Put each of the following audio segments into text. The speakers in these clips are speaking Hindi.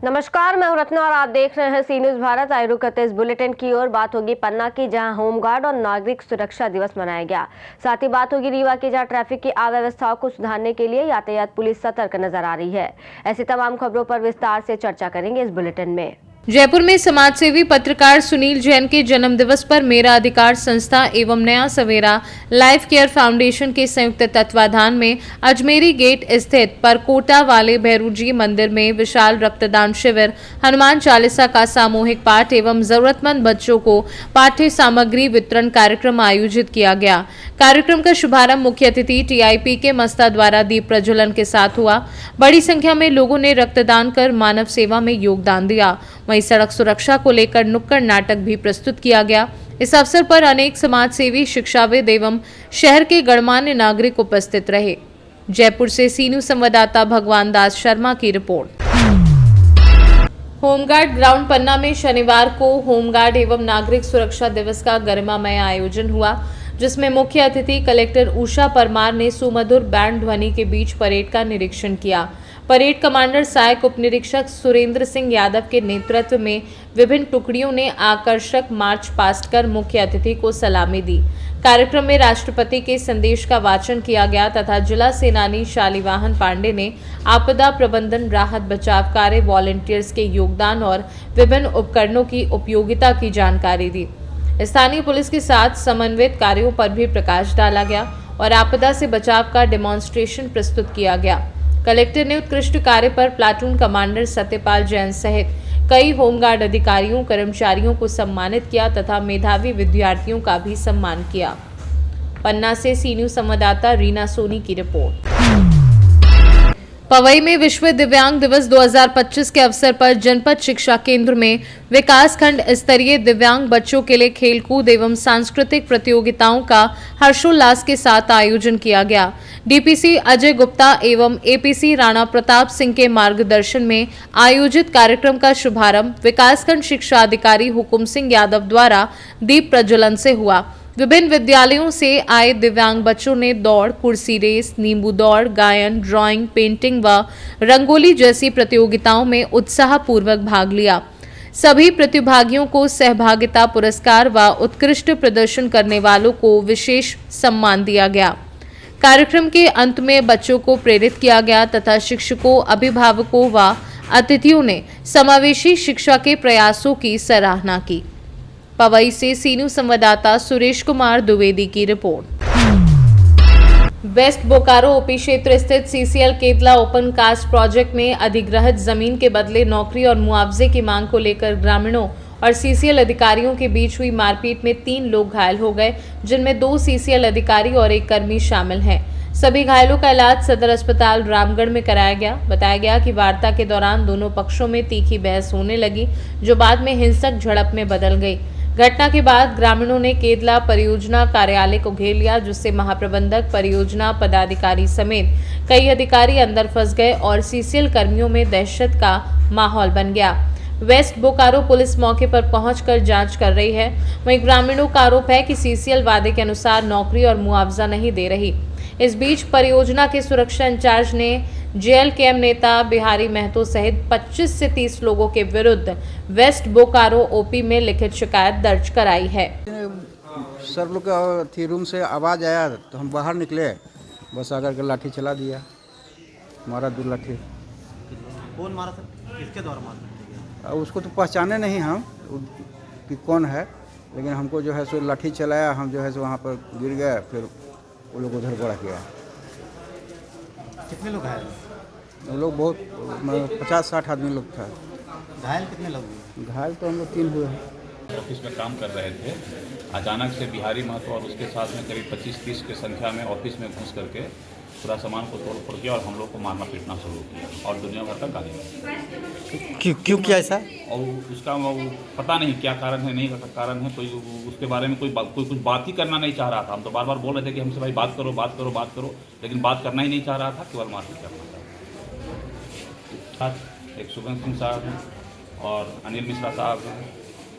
नमस्कार, मैं हूं रत्ना और आप देख रहे हैं सी न्यूज भारत। आए रुक करते इस बुलेटिन की ओर। बात होगी पन्ना की, जहां होमगार्ड और नागरिक सुरक्षा दिवस मनाया गया। साथ ही बात होगी रीवा की, जहां ट्रैफिक की अव्यवस्थाओं को सुधारने के लिए यातायात पुलिस सतर्क नजर आ रही है। ऐसी तमाम खबरों पर विस्तार से चर्चा करेंगे इस बुलेटिन में। जयपुर में समाजसेवी पत्रकार सुनील जैन के जन्म दिवस पर मेरा अधिकार संस्था एवं नया सवेरा लाइफ केयर फाउंडेशन के संयुक्त तत्वाधान में अजमेरी गेट स्थित परकोटा वाले भैरू जी मंदिर में विशाल रक्तदान शिविर, हनुमान चालीसा का सामूहिक पाठ एवं जरूरतमंद बच्चों को पाठ्य सामग्री वितरण कार्यक्रम आयोजित किया गया। कार्यक्रम का शुभारंभ मुख्य अतिथि टीआईपी के मस्ता द्वारा दीप प्रज्वलन के साथ हुआ। बड़ी संख्या में लोगों ने रक्तदान कर मानव सेवा में योगदान दिया। वहीं सड़क सुरक्षा को लेकर नुक्कड़ नाटक भी प्रस्तुत किया गया। इस अवसर पर अनेक समाजसेवी, शिक्षाविद एवं शहर के गणमान्य नागरिक उपस्थित रहे। जयपुर से सी न्यूज संवाददाता भगवान दास शर्मा की रिपोर्ट। होमगार्ड ग्राउंड पन्ना में शनिवार को होमगार्ड एवं नागरिक सुरक्षा दिवस का गरिमामय आयोजन हुआ, जिसमें मुख्य अतिथि कलेक्टर उषा परमार ने सुमधुर बैंड ध्वनि के बीच परेड का निरीक्षण किया। परेड कमांडर सहायक उप निरीक्षक सुरेंद्र सिंह यादव के नेतृत्व में विभिन्न टुकड़ियों ने आकर्षक मार्च पास्ट कर मुख्य अतिथि को सलामी दी। कार्यक्रम में राष्ट्रपति के संदेश का वाचन किया गया तथा जिला सेनानी शालिवाहन पांडे ने आपदा प्रबंधन, राहत बचाव कार्य, वॉलंटियर्स के योगदान और विभिन्न उपकरणों की उपयोगिता की जानकारी दी। स्थानीय पुलिस के साथ समन्वित कार्यों पर भी प्रकाश डाला गया और आपदा से बचाव का डेमोन्स्ट्रेशन प्रस्तुत किया गया। कलेक्टर ने उत्कृष्ट कार्य पर प्लाटून कमांडर सत्यपाल जैन सहित कई होमगार्ड अधिकारियों, कर्मचारियों को सम्मानित किया तथा मेधावी विद्यार्थियों का भी सम्मान किया। पन्ना से सी न्यूज संवाददाता रीना सोनी की रिपोर्ट। पवई में विश्व दिव्यांग दिवस 2025 के अवसर पर जनपद शिक्षा केंद्र में विकासखंड स्तरीय दिव्यांग बच्चों के लिए खेलकूद एवं सांस्कृतिक प्रतियोगिताओं का हर्षोल्लास के साथ आयोजन किया गया। डीपीसी अजय गुप्ता एवं एपीसी राणा प्रताप सिंह के मार्गदर्शन में आयोजित कार्यक्रम का शुभारंभ विकासखंड शिक्षा अधिकारी हुकुम सिंह यादव द्वारा दीप प्रज्वलन से हुआ। विभिन्न विद्यालयों से आए दिव्यांग बच्चों ने दौड़, कुर्सी रेस, नींबू दौड़, गायन, ड्राइंग, पेंटिंग व रंगोली जैसी प्रतियोगिताओं में उत्साहपूर्वक भाग लिया। सभी प्रतिभागियों को सहभागिता पुरस्कार व उत्कृष्ट प्रदर्शन करने वालों को विशेष सम्मान दिया गया। कार्यक्रम के अंत में बच्चों को प्रेरित किया गया तथा शिक्षकों, अभिभावकों व अतिथियों ने समावेशी शिक्षा के प्रयासों की सराहना की। पवई से सी न्यूज संवाददाता सुरेश कुमार द्विवेदी की रिपोर्ट। वेस्ट बोकारो ओपी क्षेत्र स्थित सीसीएल केतला ओपन कास्ट प्रोजेक्ट में अधिग्रहित जमीन के बदले नौकरी और मुआवजे की मांग को लेकर ग्रामीणों और सीसीएल अधिकारियों के बीच हुई मारपीट में 3 लोग घायल हो गए, जिनमें 2 सीसीएल अधिकारी और 1 कर्मी शामिल हैं। सभी घायलों का इलाज सदर अस्पताल रामगढ़ में कराया गया। बताया गया कि वार्ता के दौरान दोनों पक्षों में तीखी बहस होने लगी, जो बाद में हिंसक झड़प में बदल गई। घटना के बाद ग्रामीणों ने केतला परियोजना कार्यालय को घेर लिया, जिससे महाप्रबंधक, परियोजना पदाधिकारी समेत कई अधिकारी अंदर फंस गए और सीसीएल कर्मियों में दहशत का माहौल बन गया। वेस्ट बोकारो पुलिस मौके पर पहुंचकर जांच कर रही है। वहीं ग्रामीणों का आरोप है कि सीसीएल वादे के अनुसार नौकरी और मुआवजा नहीं दे रही। इस बीच परियोजना के सुरक्षा इंचार्ज ने जेएलकेएम नेता बिहारी महतो सहित 25 से 30 लोगों के विरुद्ध वेस्ट बोकारो ओपी में लिखित शिकायत दर्ज कराई है। सर लोग का थी रूम से आवाज़ आया तो हम बाहर निकले, बस आकर के लाठी चला दिया, मारा 2 लाठी। कौन मारा सर? किसके द्वारा मारा? उसको तो पहचाने नहीं हम कि कौन है, लेकिन हमको जो है सो लाठी चलाया, हम जो है सो वहाँ पर गिर गए, फिर वो लोग उधर बढ़ गया। कितने लोग घायल? वो लोग बहुत 50-60 आदमी लोग था। घायल कितने लोग हुए? घायल तो हम लोग 3 हुए हैं। ऑफिस में काम कर रहे थे, अचानक से बिहारी महतो और उसके साथ में करीब 25-30 की संख्या में ऑफिस में घुस करके पूरा सामान को तोड़ फोड़ किया और हम लोग को मारना पीटना शुरू किया और दुनिया भर का गाली। क्यों किया ऐसा? और उसका वो पता नहीं क्या कारण है, नहीं कारण है, कोई उसके बारे में कोई कुछ बात ही करना नहीं चाह रहा था। हम तो बार बार बोल रहे थे कि हमसे भाई बात करो बात करो बात करो, लेकिन बात करना ही नहीं चाह रहा था, केवल मारपीट करना था। एक सुगंध सिंह साहब हैं और अनिल मिश्रा साहब हैं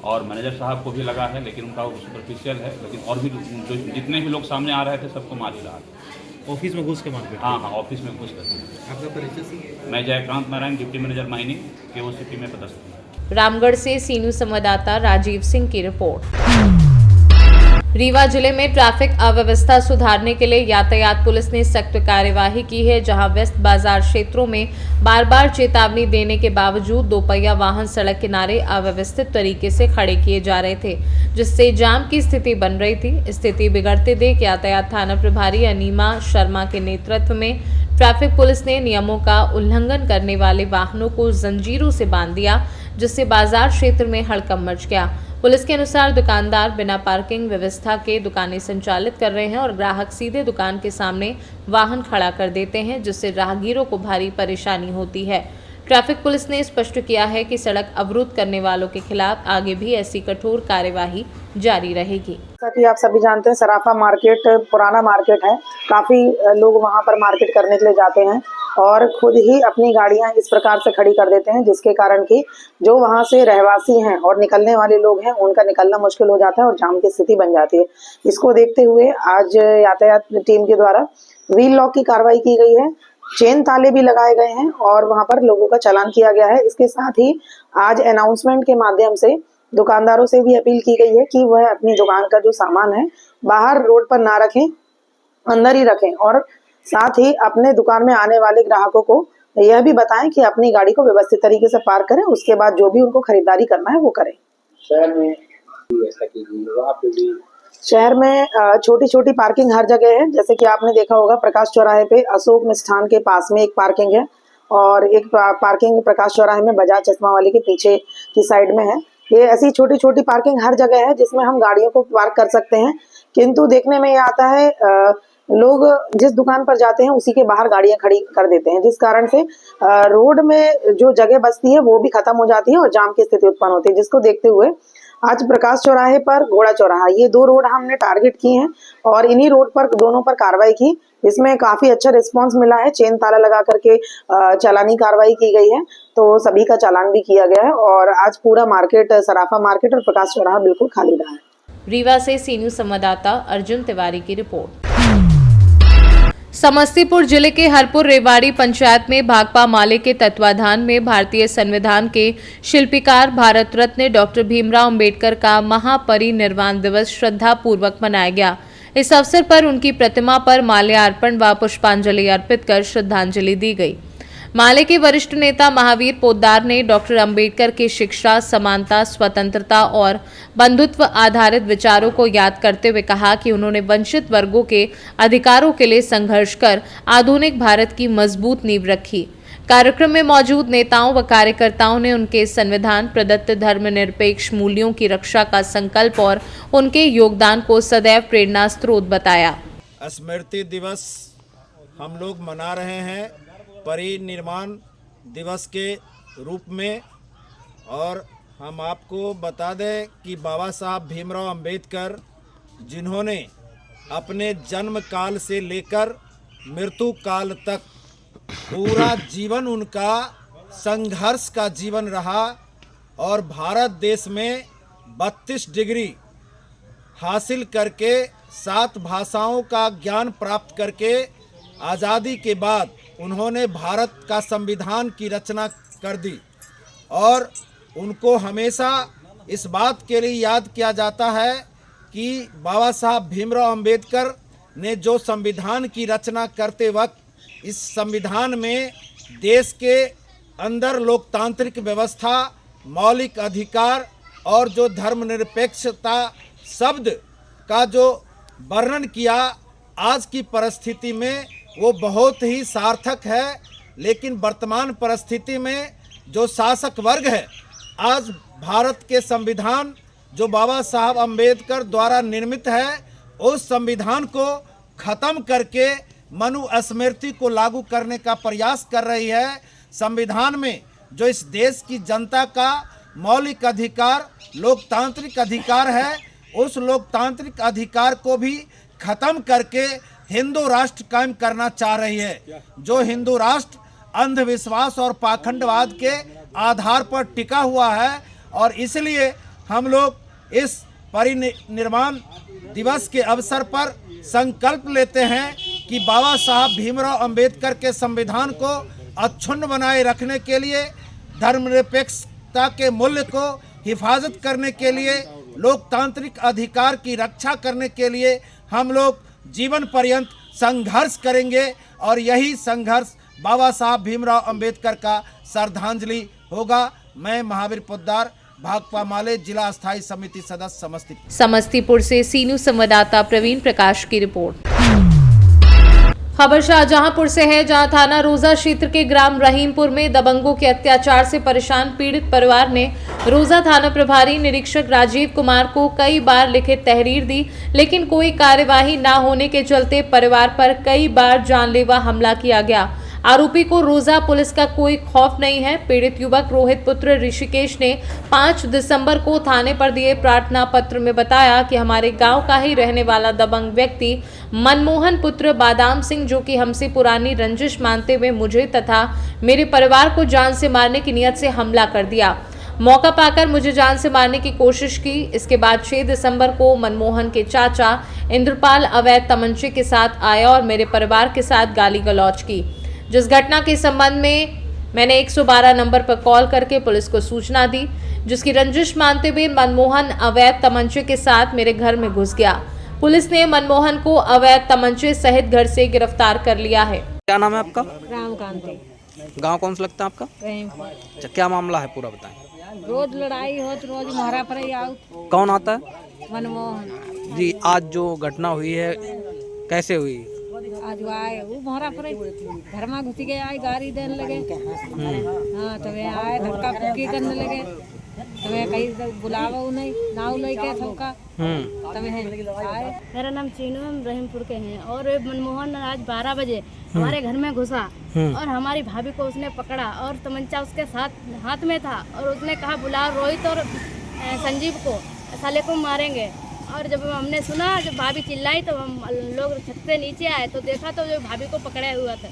और मैनेजर साहब को भी लगा है, लेकिन उनका सुपरफिशियल है, लेकिन और भी जो जितने भी लोग सामने आ रहे थे सबको मार ही रहा था। ऑफिस में घुस के मारपीट? हाँ, ऑफिस में घुस करके। आपका परिचय सर? मैं Jaykant Narayan, deputy manager mining, KOCP में पदस्थ हूँ। रामगढ़ से सीनू संवाददाता राजीव सिंह की रिपोर्ट। रीवा जिले में ट्रैफिक अव्यवस्था सुधारने के लिए यातायात पुलिस ने सख्त कार्यवाही की है, जहां व्यस्त बाजार क्षेत्रों में बार बार चेतावनी देने के बावजूद दोपहिया वाहन सड़क किनारे अव्यवस्थित तरीके से खड़े किए जा रहे थे, जिससे जाम की स्थिति बन रही थी। स्थिति बिगड़ते देख यातायात थाना प्रभारी अनीमा शर्मा के नेतृत्व में ट्रैफिक पुलिस ने नियमों का उल्लंघन करने वाले वाहनों को जंजीरों से बांध दिया, जिससे बाजार क्षेत्र में हड़कंप मच गया। पुलिस के अनुसार दुकानदार बिना पार्किंग व्यवस्था के दुकानें संचालित कर रहे हैं और ग्राहक सीधे दुकान के सामने वाहन खड़ा कर देते हैं, जिससे राहगीरों को भारी परेशानी होती है। ट्रैफिक पुलिस ने स्पष्ट किया है कि सड़क अवरुद्ध करने वालों के खिलाफ आगे भी ऐसी कठोर कार्यवाही जारी रहेगी। जैसा कि आप सभी जानते हैं, सराफा मार्केट पुराना मार्केट है। काफी लोग वहां पर मार्केट करने के लिए जाते हैं और खुद ही अपनी गाड़ियां इस प्रकार से खड़ी कर देते हैं, जिसके कारण कि जो वहां से रहवासी हैं और निकलने वाले लोग हैं, उनका निकलना मुश्किल हो जाता है और जाम की स्थिति बन जाती है। इसको देखते हुए आज यातायात टीम के द्वारा व्हील लॉक की कार्रवाई की गई है, चेन ताले भी लगाए गए हैं और वहां पर लोगों का चालान किया गया है। इसके साथ ही आज अनाउंसमेंट के माध्यम से दुकानदारों से भी अपील की गई है कि वह अपनी दुकान का जो सामान है बाहर रोड पर ना रखें, अंदर ही रखें और साथ ही अपने दुकान में आने वाले ग्राहकों को यह भी बताएं कि अपनी गाड़ी को व्यवस्थित तरीके से पार्क करें, उसके बाद जो भी उनको खरीदारी करना है वो करें। शहर में छोटी छोटी पार्किंग हर जगह है। जैसे कि आपने देखा होगा, प्रकाश चौराहे पे अशोक मिष्ठान के पास में एक पार्किंग है और एक पार्किंग प्रकाश चौराहे में बजाज चश्मा वाले के पीछे की साइड में है। ये ऐसी छोटी छोटी पार्किंग हर जगह है जिसमें हम गाड़ियों को पार्क कर सकते हैं, किंतु देखने में ये आता है लोग जिस दुकान पर जाते हैं उसी के बाहर गाड़ियां खड़ी कर देते हैं, जिस कारण से रोड में जो जगह बचती है वो भी खत्म हो जाती है और जाम की स्थिति उत्पन्न होती है। जिसको देखते हुए आज प्रकाश चौराहे पर घोड़ा चौराहा, ये दो रोड हमने टारगेट की हैं और इन्हीं रोड पर दोनों पर कार्रवाई की। इसमें काफी अच्छा रिस्पांस मिला है। चेन ताला लगा करके चालानी कार्रवाई की गई है, तो सभी का चालान भी किया गया है और आज पूरा मार्केट, सराफा मार्केट और प्रकाश चौराहा बिल्कुल खाली रहा है। रीवा से सीनू संवाददाता अर्जुन तिवारी की रिपोर्ट। समस्तीपुर जिले के हरपुर रेवाड़ी पंचायत में भाकपा माले के तत्वाधान में भारतीय संविधान के शिल्पकार भारत रत्न डॉक्टर भीमराव अंबेडकर का महापरिनिर्वाण दिवस श्रद्धा पूर्वक मनाया गया। इस अवसर पर उनकी प्रतिमा पर माल्यार्पण व पुष्पांजलि अर्पित कर श्रद्धांजलि दी गई। माले के वरिष्ठ नेता महावीर पोद्दार ने डॉक्टर अंबेडकर की शिक्षा, समानता, स्वतंत्रता और बंधुत्व आधारित विचारों को याद करते हुए कहा कि उन्होंने वंचित वर्गों के अधिकारों के लिए संघर्ष कर आधुनिक भारत की मजबूत नींव रखी। कार्यक्रम में मौजूद नेताओं व कार्यकर्ताओं ने उनके संविधान प्रदत्त धर्मनिरपेक्ष मूल्यों की रक्षा का संकल्प और उनके योगदान को सदैव प्रेरणा स्रोत बताया। स्मृति दिवस हम लोग मना रहे हैं परिनिर्वाण दिवस के रूप में, और हम आपको बता दें कि बाबा साहब भीमराव अंबेडकर, जिन्होंने अपने जन्म काल से लेकर मृत्यु काल तक पूरा जीवन उनका संघर्ष का जीवन रहा और भारत देश में 32 डिग्री हासिल करके 7 भाषाओं का ज्ञान प्राप्त करके आज़ादी के बाद उन्होंने भारत का संविधान की रचना कर दी और उनको हमेशा इस बात के लिए याद किया जाता है कि बाबा साहब भीमराव अंबेडकर ने जो संविधान की रचना करते वक्त इस संविधान में देश के अंदर लोकतांत्रिक व्यवस्था, मौलिक अधिकार और जो धर्मनिरपेक्षता शब्द का जो वर्णन किया, आज की परिस्थिति में वो बहुत ही सार्थक है। लेकिन वर्तमान परिस्थिति में जो शासक वर्ग है, आज भारत के संविधान जो बाबा साहब अंबेडकर द्वारा निर्मित है, उस संविधान को ख़त्म करके मनुस्मृति को लागू करने का प्रयास कर रही है। संविधान में जो इस देश की जनता का मौलिक अधिकार, लोकतांत्रिक अधिकार है, उस लोकतांत्रिक अधिकार को भी ख़त्म करके हिंदू राष्ट्र कायम करना चाह रही है। जो हिंदू राष्ट्र अंधविश्वास और पाखंडवाद के आधार पर टिका हुआ है और इसलिए हम लोग इस परिनिर्वाण दिवस के अवसर पर संकल्प लेते हैं कि बाबा साहब भीमराव अंबेडकर के संविधान को अक्षुण्ण बनाए रखने के लिए, धर्मनिरपेक्षता के मूल्य को हिफाजत करने के लिए, लोकतांत्रिक अधिकार की रक्षा करने के लिए हम लोग जीवन पर्यंत संघर्ष करेंगे और यही संघर्ष बाबा साहब भीमराव अंबेडकर का श्रद्धांजलि होगा। मैं महावीर पोद्दार, भाकपा माले, जिला स्थायी समिति सदस्य, समस्तीपुर से सीनू संवाददाता प्रवीण प्रकाश की रिपोर्ट। खबर शाहजहांपुर से है, जहां थाना रोजा क्षेत्र के ग्राम रहीमपुर में दबंगों के अत्याचार से परेशान पीड़ित परिवार ने रोजा थाना प्रभारी निरीक्षक राजीव कुमार को कई बार लिखित तहरीर दी, लेकिन कोई कार्यवाही न होने के चलते परिवार पर कई बार जानलेवा हमला किया गया। आरोपी को रोजा पुलिस का कोई खौफ नहीं है। पीड़ित युवक रोहित पुत्र ऋषिकेश ने 5 दिसंबर को थाने पर दिए प्रार्थना पत्र में बताया कि हमारे गांव का ही रहने वाला दबंग व्यक्ति मनमोहन पुत्र बादाम सिंह, जो कि हमसे पुरानी रंजिश मानते हुए मुझे तथा मेरे परिवार को जान से मारने की नियत से हमला कर दिया। मौका पाकर मुझे जान से मारने की कोशिश की। इसके बाद 6 दिसंबर को मनमोहन के चाचा इंद्रपाल अवैध तमंचे के साथ आया और मेरे परिवार के साथ गाली गलौज की, जिस घटना के संबंध में मैंने 112 नंबर पर कॉल करके पुलिस को सूचना दी, जिसकी रंजिश मानते हुए मनमोहन अवैध तमंचे के साथ मेरे घर में घुस गया। पुलिस ने मनमोहन को अवैध तमंचे सहित घर से गिरफ्तार कर लिया है। क्या नाम है आपका? रामकांति। गांव कौन सा लगता है आपका? रहीमपुर। अच्छा, क्या मामला है पूरा बताएं। रोज लड़ाई हो तो रोज महारा पर ही आओ। कौन आता है? मनमोहन जी। आज जो घटना हुई है कैसे हुई? आज वो आए, वो महारा पर घर में घुस गए, आए गाड़ी देने लगे। हाँ, तो वे आए धक्का पुक्की करने लगे, तो वे कहीं बुलावा नहीं नाव लेके सबका, तब आए। मेरा नाम चीनू, हम रहीमपुर के हैं। और मनमोहन आज 12 बजे हमारे घर में घुसा और हमारी भाभी को उसने पकड़ा और तमंचा उसके साथ हाथ में था और उसने कहा बुलाओ रोहित और संजीव को, साले को मारेंगे। और जब हमने सुना, जब भाभी चिल्लाई तो हम लोग छत से नीचे आए तो देखा तो जो भाभी को पकड़े हुआ था।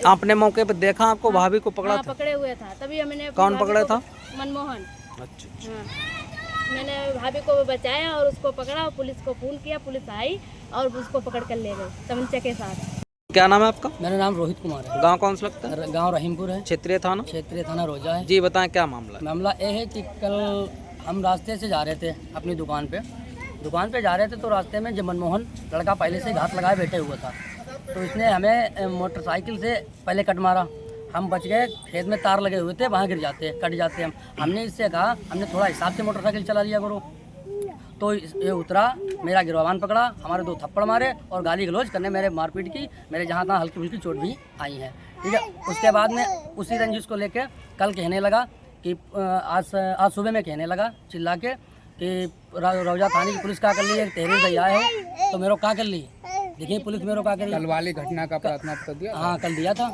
आपने मौके पर देखा आपको भाभी को पकड़ा था? पकड़े हुए था, तभी हमने। कौन पकड़ा था? मनमोहन। अच्छा। हाँ, मैंने भाभी को बचाया और उसको पकड़ा और पुलिस को फोन किया, पुलिस आई और उसको पकड़ कर ले गई तमंचे के साथ। क्या नाम है आपका? मेरा नाम रोहित कुमार है। गांव कौन सा लगता है? गांव रहीमपुर है। क्षेत्रीय थाना? क्षेत्रीय थाना रोजा है। जी बताएं क्या मामला है? मामला ये है कि कल हम रास्ते से जा रहे थे अपनी दुकान पे जा रहे थे, तो रास्ते में जब मनमोहन लड़का पहले से घात लगाए बैठे हुआ था, तो इसने हमें मोटरसाइकिल से पहले कट मारा। हम बच गए, खेत में तार लगे हुए थे, वहाँ गिर जाते कट जाते हम। हमने इससे कहा, हमने थोड़ा हिसाब से मोटरसाइकिल चला लिया करो। तो ये उतरा, मेरा गिरवान पकड़ा, हमारे 2 थप्पड़ मारे और गाली गलौज करने, मेरे मारपीट की, मेरे जहाँ तहाँ हल्की फुल्की चोट भी आई है। ठीक है। उसके बाद में उसी रंजिश को लेकर कल कहने लगा कि आज सुबह में कहने लगा चिल्ला के कि रौजा थाने की पुलिस क्या कर ली है, तहरीर दिया है तो मेरे को क्या कर ली। देखिए पुलिस मेरे को क्या कर ली। कल वाली घटना का प्रार्थना पत्र दिया? हाँ, कल दिया था।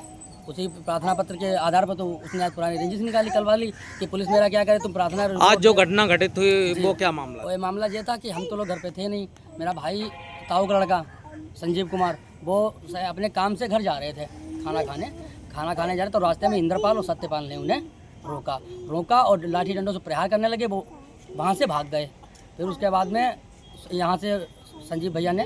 उसी प्रार्थना पत्र के आधार पर तो उसने आज पुरानी रंजिश निकाली कल वाली कि पुलिस मेरा क्या करे, तुम प्रार्थना। आज जो घटना घटित हुई वो क्या मामला? वो मामला ये था कि हम तो लोग घर पे थे नहीं। मेरा भाई ताऊ का लड़का संजीव कुमार, वो अपने काम से घर जा रहे थे खाना खाने जा रहे, तो रास्ते में इंद्रपाल और सत्यपाल ने उन्हें रोका और लाठी डंडों से प्रहार करने लगे। वो वहाँ से भाग गए। फिर उसके बाद में यहाँ से संजीव भैया ने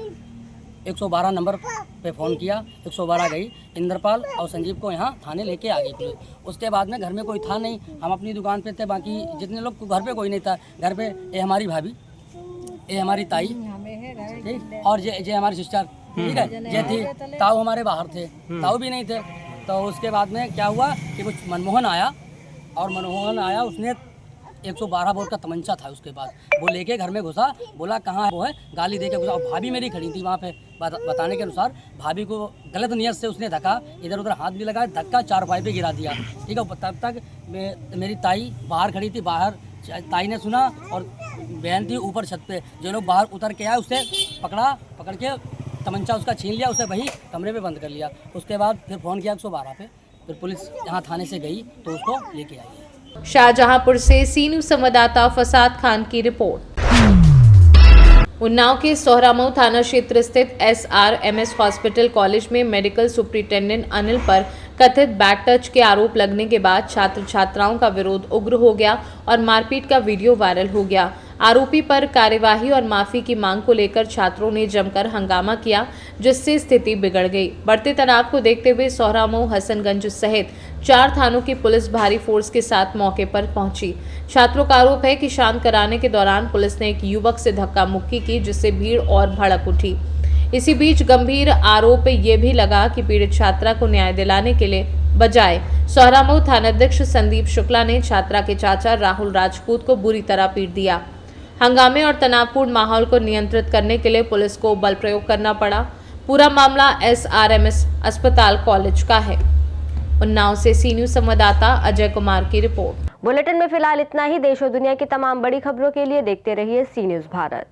112 नंबर पे फ़ोन किया, 112 गई, इंद्रपाल और संजीव को यहाँ थाने लेके आ गई पुलिस। उसके बाद में घर में कोई था नहीं, हम अपनी दुकान पे थे, बाकी जितने लोग घर पे कोई नहीं था। घर पे ये हमारी भाभी, ये हमारी ताई, ठीक, और ये हमारी सिस्टर, ठीक है, ये थी। ताऊ हमारे बाहर थे, ताऊ भी नहीं थे। तो उसके बाद में क्या हुआ कि कुछ मनमोहन आया, उसने 112 बोर का तमंचा था उसके पास, वो लेके घर में घुसा, बोला कहाँ है, वो है, गाली दे के घुसा। और भाभी मेरी खड़ी थी वहाँ पे, बताने के अनुसार भाभी को गलत नियत से उसने धक्का, इधर उधर हाथ भी लगाया, धक्का 4 पाई पे गिरा दिया। ठीक है। तब तक मेरी ताई बाहर खड़ी थी, बाहर ताई ने सुना और बहन थी ऊपर छत पे, जो लोग बाहर उतर के आए उसे पकड़ के तमंचा उसका छीन लिया, उसे वही कमरे में बंद कर लिया। उसके बाद फिर फ़ोन किया 112 पे, फिर पुलिस यहाँ थाने से गई तो उसको लेके आई है। शाहजहांपुर से सीनू संवाददाता फसाद खान की रिपोर्ट। उन्नाव के सोहरामऊ थाना क्षेत्र स्थित SRMS हॉस्पिटल कॉलेज में मेडिकल सुपरिटेंडेंट अनिल पर कथित बैड टच के आरोप लगने के बाद छात्र छात्राओं का विरोध उग्र हो गया और मारपीट का वीडियो वायरल हो गया। आरोपी पर कार्यवाही और माफी की मांग को लेकर छात्रों ने जमकर हंगामा किया, जिससे स्थिति बिगड़ गई। बढ़ते तनाव को देखते हुए सोहरामऊ, हसनगंज सहित 4 थानों की पुलिस भारी फोर्स के साथ मौके पर पहुंची। छात्रों का आरोप है कि शांत कराने के दौरान पुलिस ने एक युवक से धक्का मुक्की की, जिससे भीड़ और भड़क उठी। इसी बीच गंभीर आरोप ये भी लगा कि पीड़ित छात्रा को न्याय दिलाने के लिए बजाय सोहरामऊ थानाध्यक्ष संदीप शुक्ला ने छात्रा के चाचा राहुल राजपूत को बुरी तरह पीट दिया। हंगामे और तनावपूर्ण माहौल को नियंत्रित करने के लिए पुलिस को बल प्रयोग करना पड़ा। पूरा मामला SRMS अस्पताल कॉलेज का है। उन्नाव से सी न्यूज संवाददाता अजय कुमार की रिपोर्ट। बुलेटिन में फिलहाल इतना ही। देश और दुनिया की तमाम बड़ी खबरों के लिए देखते रहिए सी न्यूज भारत।